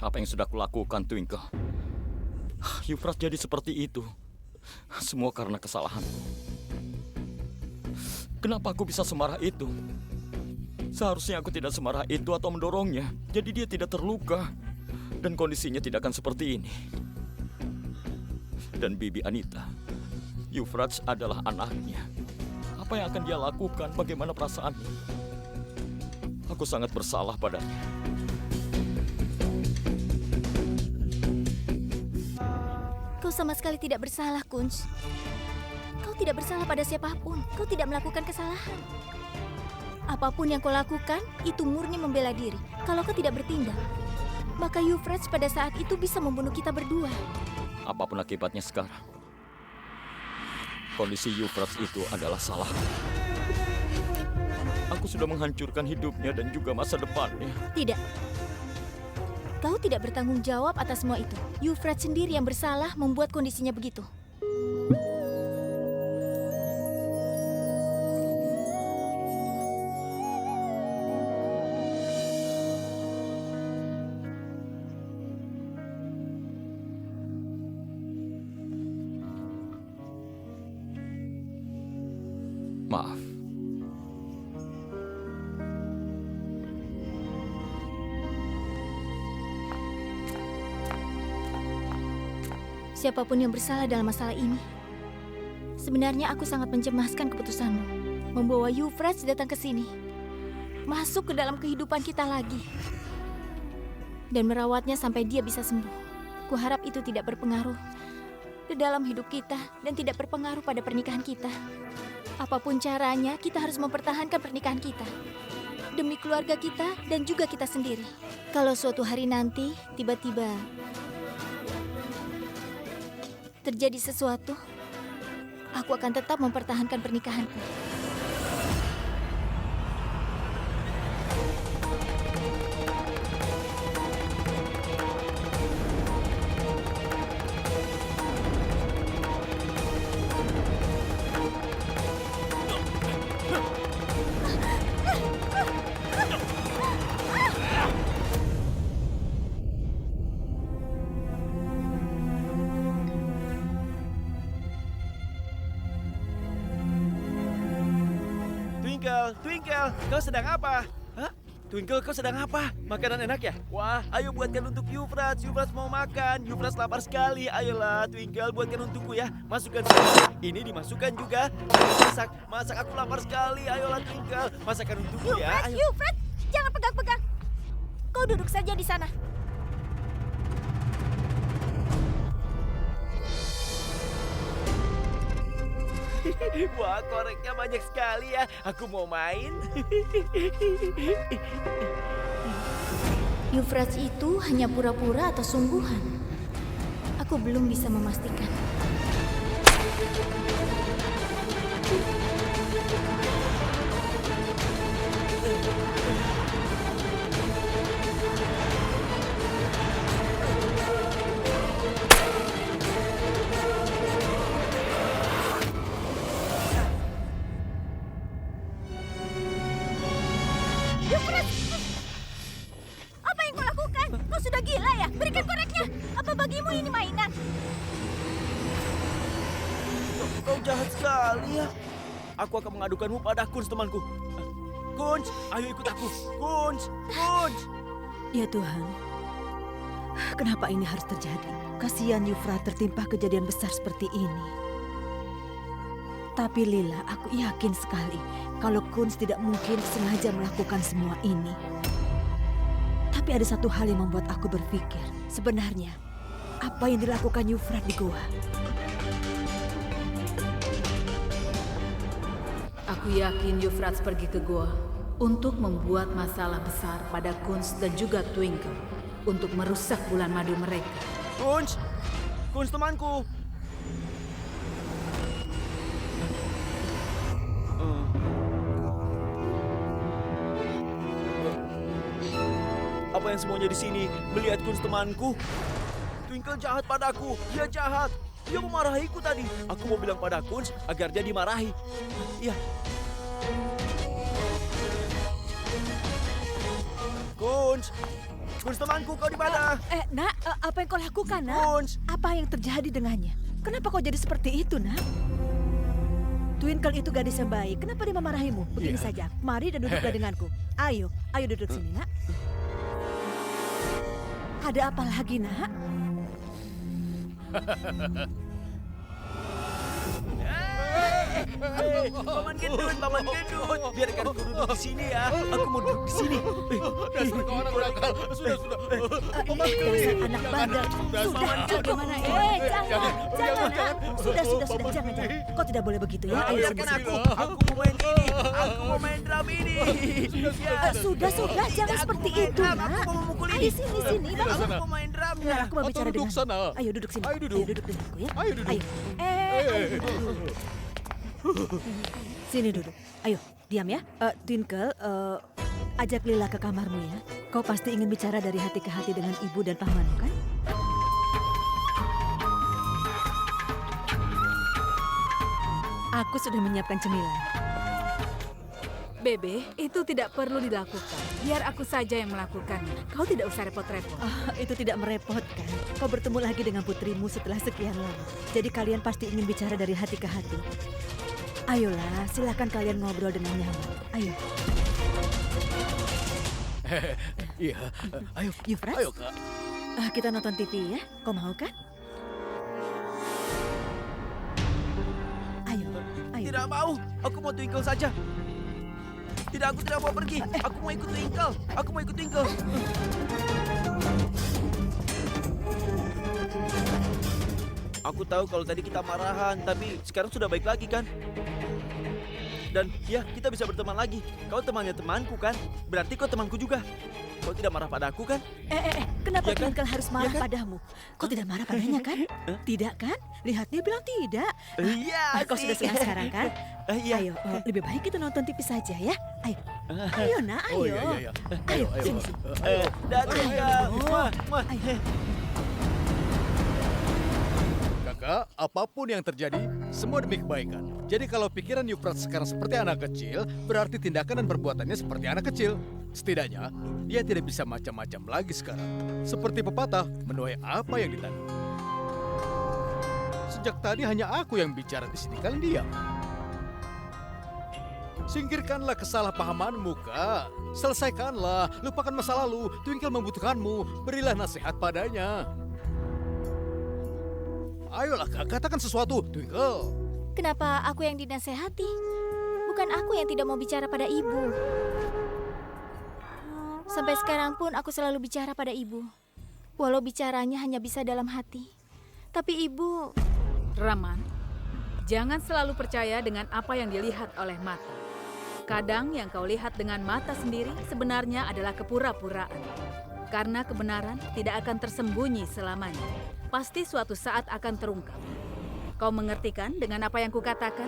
Apa yang sudah kulakukan, Twinkle? Euphrates jadi seperti itu. Semua karena kesalahanku. Kenapa aku bisa semarah itu? Seharusnya aku tidak semarah itu atau mendorongnya. Jadi dia tidak terluka. Dan kondisinya tidak akan seperti ini. Dan Bibi Anita, Euphrates adalah anaknya. Apa yang akan dia lakukan? Bagaimana perasaannya? Aku sangat bersalah padanya. Kau sama sekali tidak bersalah, Kunz. Kau tidak bersalah pada siapapun. Kau tidak melakukan kesalahan. Apapun yang kau lakukan, itu murni membela diri. Kalau kau tidak bertindak, maka Euphrates pada saat itu bisa membunuh kita berdua. Apapun akibatnya sekarang, kondisi Euphrates itu adalah salah. Aku sudah menghancurkan hidupnya dan juga masa depannya. Tidak. Kau tidak bertanggung jawab atas semua itu. Euphrates sendiri yang bersalah membuat kondisinya begitu. Maaf. Siapapun yang bersalah dalam masalah ini, sebenarnya aku sangat mencemaskan keputusanmu. Membawa Euphrates datang ke sini, masuk ke dalam kehidupan kita lagi, dan merawatnya sampai dia bisa sembuh. Kuharap itu tidak berpengaruh di dalam hidup kita dan tidak berpengaruh pada pernikahan kita. Apapun caranya, kita harus mempertahankan pernikahan kita demi keluarga kita dan juga kita sendiri. Kalau suatu hari nanti tiba-tiba terjadi sesuatu, aku akan tetap mempertahankan pernikahanku. Twinkle, kau sedang apa? Hah? Twinkle, kau sedang apa? Makanan enak ya? Wah, ayo buatkan untuk Euphrates. Euphrates mau makan. Euphrates lapar sekali. Ayolah, Twinkle, buatkan untukku ya. Masukkan sini. Ini dimasukkan juga. Masak aku lapar sekali. Ayolah, Twinkle, masakan untukku ya. Ayo. Euphrates, jangan pegang-pegang. Kau duduk saja di sana. Wah, koreknya banyak sekali ya. Aku mau main. Euphrates itu hanya pura-pura atau sungguhan? Aku belum bisa memastikan. Apa yang kau lakukan? Kau sudah gila ya? Berikan koreknya. Apa bagimu ini mainan? Kau jahat sekali ya. Aku akan mengadukanmu pada Kunz, temanku. Kunz, ayo ikut aku. Kunz. Ya Tuhan, kenapa ini harus terjadi? Kasihan Euphrates tertimpa kejadian besar seperti ini. Tapi Lila, aku yakin sekali kalau Kunz tidak mungkin sengaja melakukan semua ini. Tapi ada satu hal yang membuat aku berpikir, sebenarnya apa yang dilakukan Euphrates di goa? Aku yakin Euphrates pergi ke goa untuk membuat masalah besar pada Kunz dan juga Twinkle untuk merusak bulan madu mereka. Kunz temanku. Apa yang semuanya di sini melihat Kunz temanku? Twinkle jahat padaku. Dia jahat. Dia memarahiku tadi. Aku mau bilang pada Kunz agar dia dimarahi. Iya. Kunz. Kunz. Kunz temanku, kau di mana? Nak, apa yang kau lakukan, Nak? Kunz. Apa yang terjadi dengannya? Kenapa kau jadi seperti itu, Nak? Twinkle itu gadis yang baik. Kenapa dia memarahimu? Begini saja, mari dan duduklah denganku. Ayo duduk sini, Nak. Ada apa lagi, Nak? Paman gendut, Paman gendut. Biarkan aku duduk di sini ya. Aku mau duduk di sini. Dasar kau anak nakal. Sudah. Dasar anak bandel. Sudah, bagaimana? Jangan. Sudah, jangan. Kau tidak boleh begitu ya. Ayo, Biarkan sini. aku. Aku mau main ini. Aku mau main drum ini. Sudah, jangan seperti itu, Aku Nak. mau memukul Ayo, ini. sini, Bang. Aku mau main drum. Biar aku mau bicara duduk dengan. sana. Ayo duduk sini. Ayo duduk. duduk denganku ya. Ayo duduk. Ayo duduk. Sini duduk. Ayo, diam ya. Twinkle, ajak Lila ke kamarmu ya. Kau pasti ingin bicara dari hati ke hati dengan ibu dan pamanmu kan? Aku sudah menyiapkan cemilan. Bebe, itu tidak perlu dilakukan. Biar aku saja yang melakukannya. Kau tidak usah repot-repot. Itu tidak merepotkan. Kau bertemu lagi dengan putrimu setelah sekian lama. Jadi kalian pasti ingin bicara dari hati ke hati. Ayolah, silakan kalian ngobrol dengan nyaman. Ayo. Iya. Ayo. Euphrates? Ayo, Kak. Kita nonton TV ya. Kau mau kan? Ayo. Tidak mau. Aku mau Twinkle saja. Tidak, aku tidak mau pergi. Aku mau ikut Twinkle. Aku tahu kalau tadi kita marahan, tapi sekarang sudah baik lagi kan? Dan ya, kita bisa berteman lagi. Kau temannya temanku kan? Berarti kau temanku juga. Kau tidak marah padaku kan? Kenapa Ya kan? Twinkle harus marah Ya kan? padamu? Kau tidak marah padanya kan? Tidak kan? Lihat dia bilang tidak. Iya. Kau sudah senang sekarang kan? Iya. Ayo, lebih baik kita nonton TV saja ya. Ayo nak, ayo. Oh iya. Ayo, Ayo. sini. Dadah ya. Muah. Kakak, apapun yang terjadi, semua demi kebaikan. Jadi kalau pikiran Euphrates sekarang seperti anak kecil, berarti tindakan dan perbuatannya seperti anak kecil. Setidaknya, dia tidak bisa macam-macam lagi sekarang. Seperti pepatah, menuai apa yang ditanam. Sejak tadi hanya aku yang bicara di sini, kalian diam. Singkirkanlah kesalahpahamanmu, Kak. Selesaikanlah, lupakan masa lalu. Twinkle membutuhkanmu, berilah nasihat padanya. Ayolah, Kak, katakan sesuatu, Twinkle. Kenapa aku yang dinasehati? Bukan aku yang tidak mau bicara pada ibu. Sampai sekarang pun aku selalu bicara pada ibu. Walau bicaranya hanya bisa dalam hati. Tapi ibu... Raman, jangan selalu percaya dengan apa yang dilihat oleh mata. Kadang yang kau lihat dengan mata sendiri sebenarnya adalah kepura-puraan. Karena kebenaran tidak akan tersembunyi selamanya. Pasti suatu saat akan terungkap. Kau mengerti kan dengan apa yang kukatakan?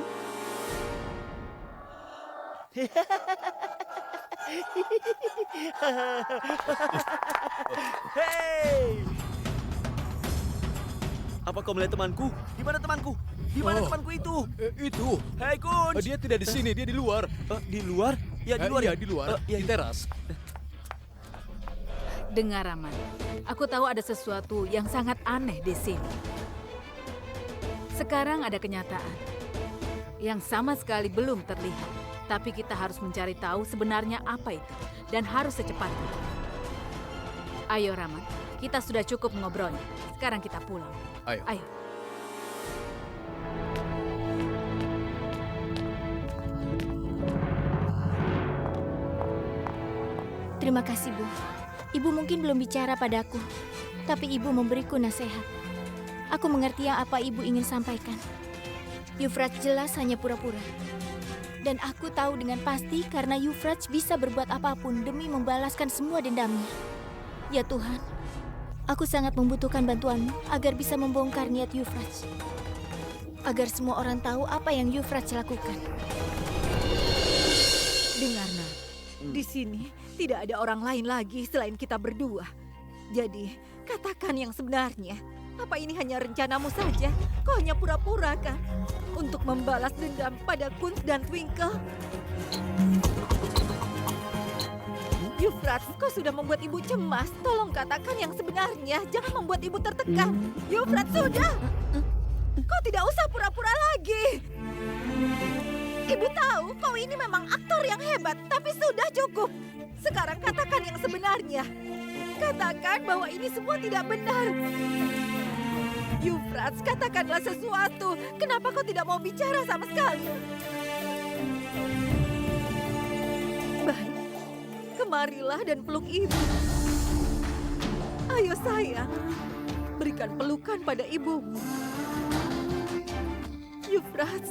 Hey! Apa kau melihat temanku? Di mana temanku? Di mana Oh. temanku itu? Itu, Hei Kunz! dia tidak di sini, dia di luar. Di luar? Ya di luar. Iya, di luar, Iya, di teras. Dengar, Raman. Aku tahu ada sesuatu yang sangat aneh di sini. Sekarang ada kenyataan yang sama sekali belum terlihat. Tapi kita harus mencari tahu sebenarnya apa itu. Dan harus secepatnya. Ayo, Raman. Kita sudah cukup mengobrolnya. Sekarang kita pulang. Ayo. Ayo. Terima kasih, Bu. Ibu mungkin belum bicara padaku, tapi ibu memberiku nasihat. Aku mengerti yang apa ibu ingin sampaikan. Euphrates jelas hanya pura-pura. Dan aku tahu dengan pasti karena Euphrates bisa berbuat apapun demi membalaskan semua dendamnya. Ya Tuhan, aku sangat membutuhkan bantuanmu agar bisa membongkar niat Euphrates. Agar semua orang tahu apa yang Euphrates lakukan. Dengar, Nak. Di sini tidak ada orang lain lagi selain kita berdua. Jadi, katakan yang sebenarnya. Apa ini hanya rencanamu saja? Kau hanya pura-pura kan? Untuk membalas dendam pada Kunz dan Twinkle? Euphrates, Kau sudah membuat ibu cemas. Tolong katakan yang sebenarnya. Jangan membuat ibu tertekan. Yufrat, sudah. Kau tidak usah pura-pura lagi. Ibu tahu kau ini memang aktor yang hebat. Tapi sudah cukup. Sekarang katakan yang sebenarnya. Katakan bahwa ini semua tidak benar. Yufrat, katakanlah sesuatu. Kenapa kau tidak mau bicara sama sekali? Baik. Kemarilah dan peluk ibu. Ayo sayang, berikan pelukan pada ibumu. Yufrat.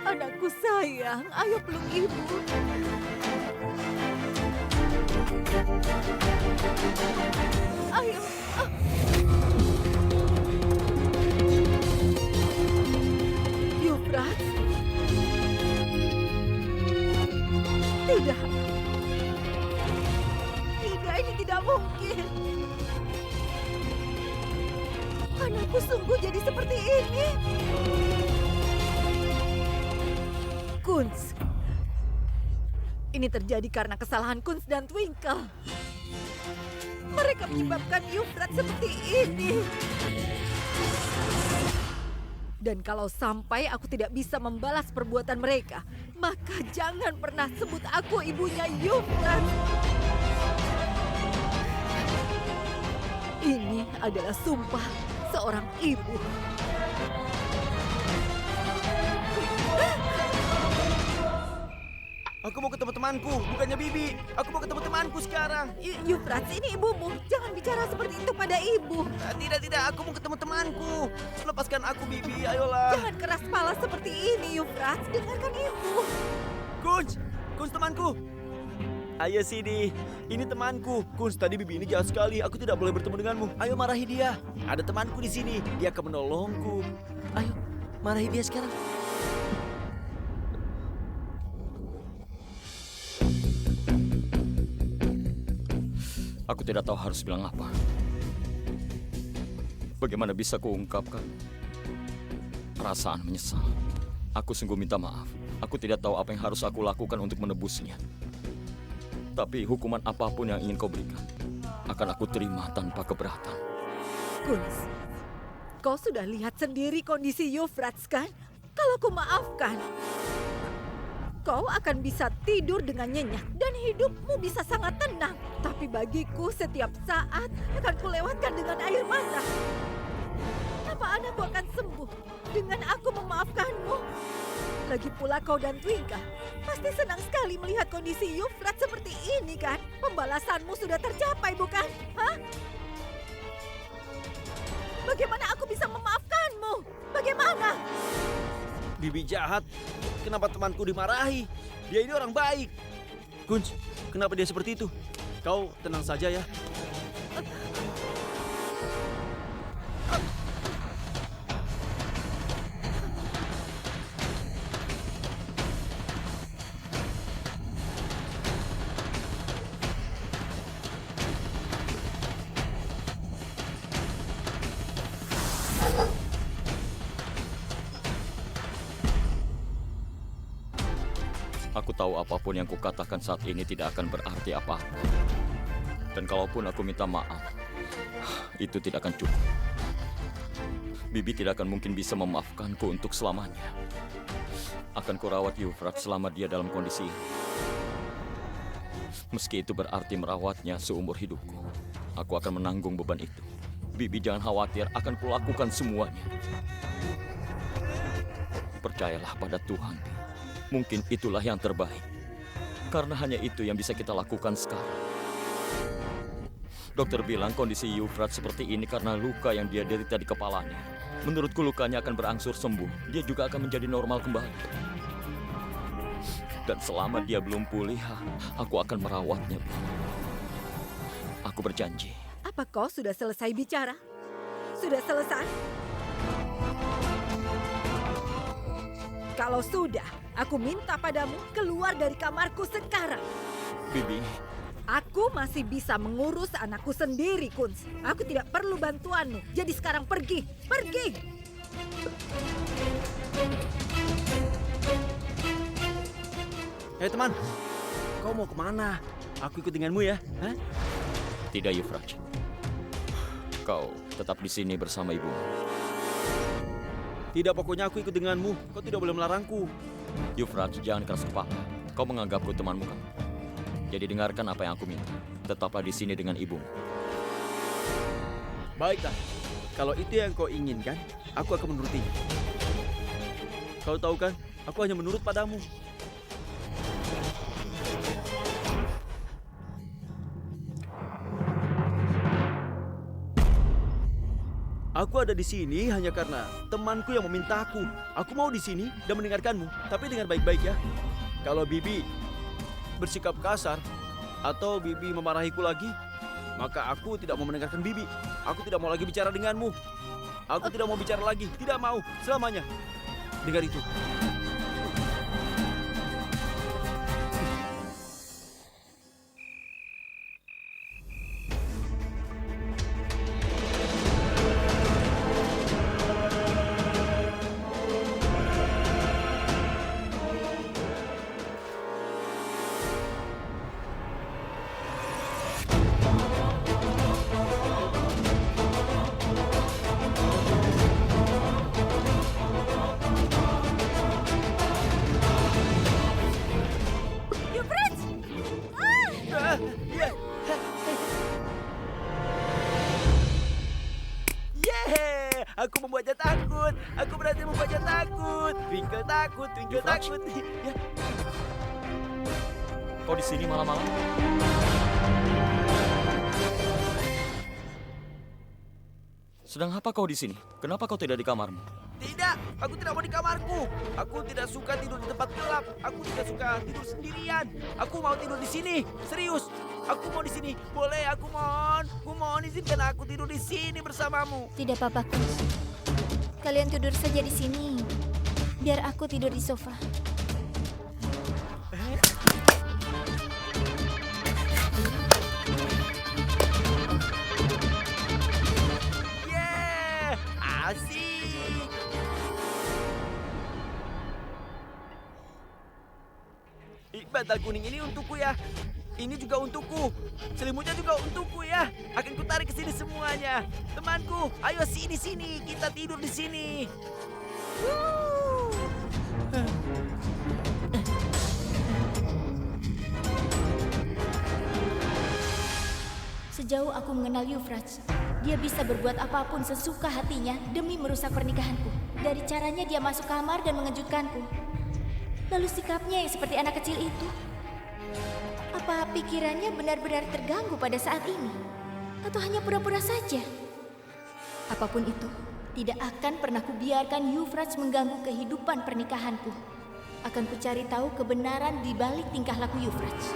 Anakku sayang, ayo peluk ibu. Ayo. Yufrat. Tidak. Tidak, ini tidak mungkin. Anakku sungguh jadi seperti ini. Kunz. Ini terjadi karena kesalahan Kunz dan Twinkle. Mereka menyebabkan Yufrat seperti ini. Dan kalau sampai aku tidak bisa membalas perbuatan mereka, maka jangan pernah sebut aku ibunya Yufrat. Ini adalah sumpah seorang ibu. Aku mau ketemu temanku, bukannya Bibi. Aku mau ketemu temanku sekarang. Yufrat, ini ibumu. Jangan bicara seperti itu pada ibu. Tidak, aku mau ketemu temanku. Lepaskan aku, Bibi, ayolah. Jangan keras kepala seperti ini, Yufrat. Dengarkan ibu. Kunz temanku. Ayo sini, ini temanku. Kunz, tadi Bibi ini jahat sekali. Aku tidak boleh bertemu denganmu. Ayo marahi dia. Ada temanku di sini. Dia akan menolongku. Ayo, marahi dia sekarang. Aku tidak tahu harus bilang apa. Bagaimana bisa kuungkapkan perasaan menyesal? Aku sungguh minta maaf. Aku tidak tahu apa yang harus aku lakukan untuk menebusnya. Tapi hukuman apapun yang ingin kau berikan, akan aku terima tanpa keberatan. Kunz, kau sudah lihat sendiri kondisi Yufrat kan? Kalau ku maafkan, kau akan bisa tidur dengan nyenyak dan hidupmu bisa sangat tenang. Tapi bagiku setiap saat akan kulewatkan dengan air mata. Apa anakku akan sembuh dengan aku memaafkanmu? Lagi pula kau dan Twinkle pasti senang sekali melihat kondisi Yufrat seperti ini kan? Pembalasanmu sudah tercapai bukan? Hah? Bagaimana aku bisa memaafkanmu? Bagaimana? Bibi jahat. Kenapa temanku dimarahi? Dia ini orang baik. Kunz, kenapa dia seperti itu? Kau tenang saja ya. Aku tahu apapun yang kukatakan saat ini tidak akan berarti apa-apa. Dan kalaupun aku minta maaf, itu tidak akan cukup. Bibi tidak akan mungkin bisa memaafkanku untuk selamanya. Akan kurawat Yufrat selama dia dalam kondisi ini. Meski itu berarti merawatnya seumur hidupku, aku akan menanggung beban itu. Bibi jangan khawatir, akan kulakukan semuanya. Percayalah pada Tuhan. Mungkin itulah yang terbaik. Karena hanya itu yang bisa kita lakukan sekarang. Dokter bilang kondisi Yufrat seperti ini karena luka yang dia derita di kepalanya. Menurutku lukanya akan berangsur sembuh. Dia juga akan menjadi normal kembali. Dan selama dia belum pulih, aku akan merawatnya. Aku berjanji. Apa kau sudah selesai bicara? Sudah selesai? Kalau sudah, aku minta padamu keluar dari kamarku sekarang. Bibi. Aku masih bisa mengurus anakku sendiri, Kunz. Aku tidak perlu bantuanmu. Jadi sekarang pergi. Pergi! Hei teman, kau mau kemana? Aku ikut denganmu ya. Hah? Tidak, Euphrates. Kau tetap di sini bersama ibumu. Tidak, pokoknya aku ikut denganmu. Kau tidak boleh melarangku. Euphrates, jangan keras kepala. Kau menganggapku temanmu kan? Jadi dengarkan apa yang aku minta. Tetaplah di sini dengan ibumu. Baiklah, kalau itu yang kau inginkan, aku akan menurutinya. Kau tahu kan, aku hanya menurut padamu. Aku ada di sini hanya karena temanku yang memintaku. Aku mau di sini dan mendengarkanmu, tapi dengar baik-baik ya. Kalau Bibi bersikap kasar atau Bibi memarahiku lagi, maka aku tidak mau mendengarkan Bibi. Aku tidak mau lagi bicara denganmu. Aku tidak mau bicara lagi, tidak mau selamanya. Dengar itu. Yeay, aku membuatnya takut. Aku berhasil membuatnya takut. Twinkle takut, Twinkle Euphrates? takut. Ya. Kau di sini malam-malam? Sedang apa kau di sini? Kenapa kau tidak di kamarmu? Tidak, aku tidak mau di kamarku. Aku tidak suka tidur di tempat gelap. Aku tidak suka tidur sendirian. Aku mau tidur di sini. Serius. Aku mau di sini. Boleh, aku mohon. Aku mohon izinkan aku tidur di sini bersamamu. Tidak apa-apa, Kunz. Kalian tidur saja di sini. Biar aku tidur di sofa. Yeah, asik. Bantal kuning ini untukku ya. Ini juga untukku. Selimutnya juga untukku ya. Akan kutarik ke sini semuanya. Temanku, ayo sini. Kita tidur di sini. Sejauh aku mengenal Euphrates, dia bisa berbuat apapun sesuka hatinya demi merusak pernikahanku. Dari caranya dia masuk kamar dan mengejutkanku. Lalu sikapnya yang seperti anak kecil itu. Apa pikirannya benar-benar terganggu pada saat ini? Atau hanya pura-pura saja? Apapun itu, tidak akan pernah kubiarkan Euphrates mengganggu kehidupan pernikahanku. Akan kucari tahu kebenaran di balik tingkah laku Euphrates.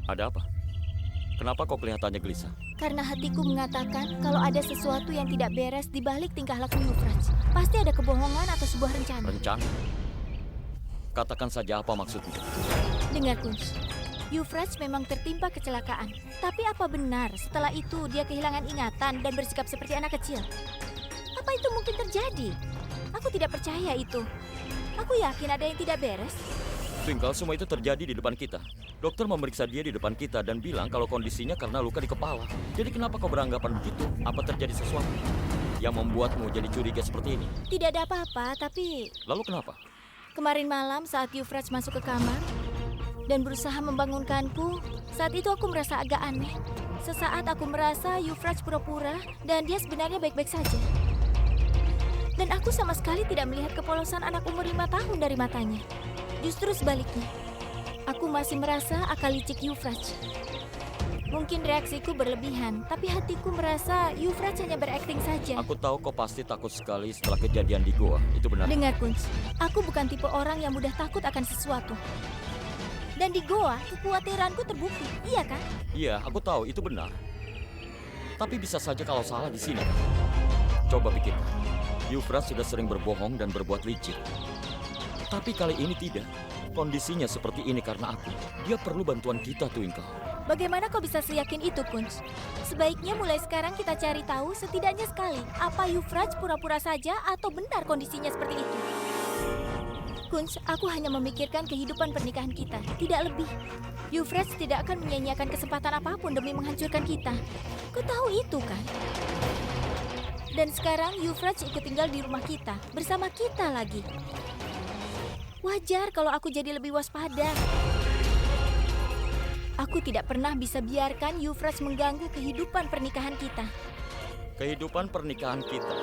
Ada apa? Kenapa kau kelihatannya gelisah? Karena hatiku mengatakan kalau ada sesuatu yang tidak beres di balik tingkah laku Euphrates. Pasti ada kebohongan atau sebuah rencana. Rencana? Katakan saja apa maksudmu. Dengar, Kunz. Euphrates memang tertimpa kecelakaan. Tapi apa benar setelah itu dia kehilangan ingatan dan bersikap seperti anak kecil? Apa itu mungkin terjadi? Aku tidak percaya itu. Aku yakin ada yang tidak beres. Twinkle, semua itu terjadi di depan kita. Dokter memeriksa dia di depan kita dan bilang kalau kondisinya karena luka di kepala. Jadi kenapa kau beranggapan begitu? Apa terjadi sesuatu yang membuatmu jadi curiga seperti ini? Tidak ada apa-apa, tapi Lalu kenapa? kemarin malam saat Euphrates masuk ke kamar dan berusaha membangunkanku, saat itu aku merasa agak aneh. Sesaat aku merasa Euphrates pura-pura dan dia sebenarnya baik-baik saja. Dan aku sama sekali tidak melihat kepolosan anak umur 5 tahun dari matanya. Justru sebaliknya, aku masih merasa akal licik Euphrates. Mungkin reaksiku berlebihan, tapi hatiku merasa Euphrates hanya berakting saja. Aku tahu kau pasti takut sekali setelah kejadian di goa. Itu benar. Dengar, Kunz, aku bukan tipe orang yang mudah takut akan sesuatu. Dan di goa, kekhawatiranku terbukti, iya kan? Iya, aku tahu itu benar. Tapi bisa saja kalau salah di sini. Coba pikirkan. Euphrates sudah sering berbohong dan berbuat licik. Tapi kali ini tidak. Kondisinya seperti ini karena aku. Dia perlu bantuan kita, Twinkle. Bagaimana kau bisa seyakin itu, Kunz? Sebaiknya mulai sekarang kita cari tahu setidaknya sekali. Apa Euphrates pura-pura saja atau benar kondisinya seperti itu? Kunz, aku hanya memikirkan kehidupan pernikahan kita, tidak lebih. Euphrates tidak akan menyia-nyiakan kesempatan apapun demi menghancurkan kita. Kau tahu itu kan? Dan sekarang Euphrates ikut tinggal di rumah kita, bersama kita lagi. Wajar kalau aku jadi lebih waspada. Aku tidak pernah bisa biarkan Euphrates mengganggu kehidupan pernikahan kita. Kehidupan pernikahan kita.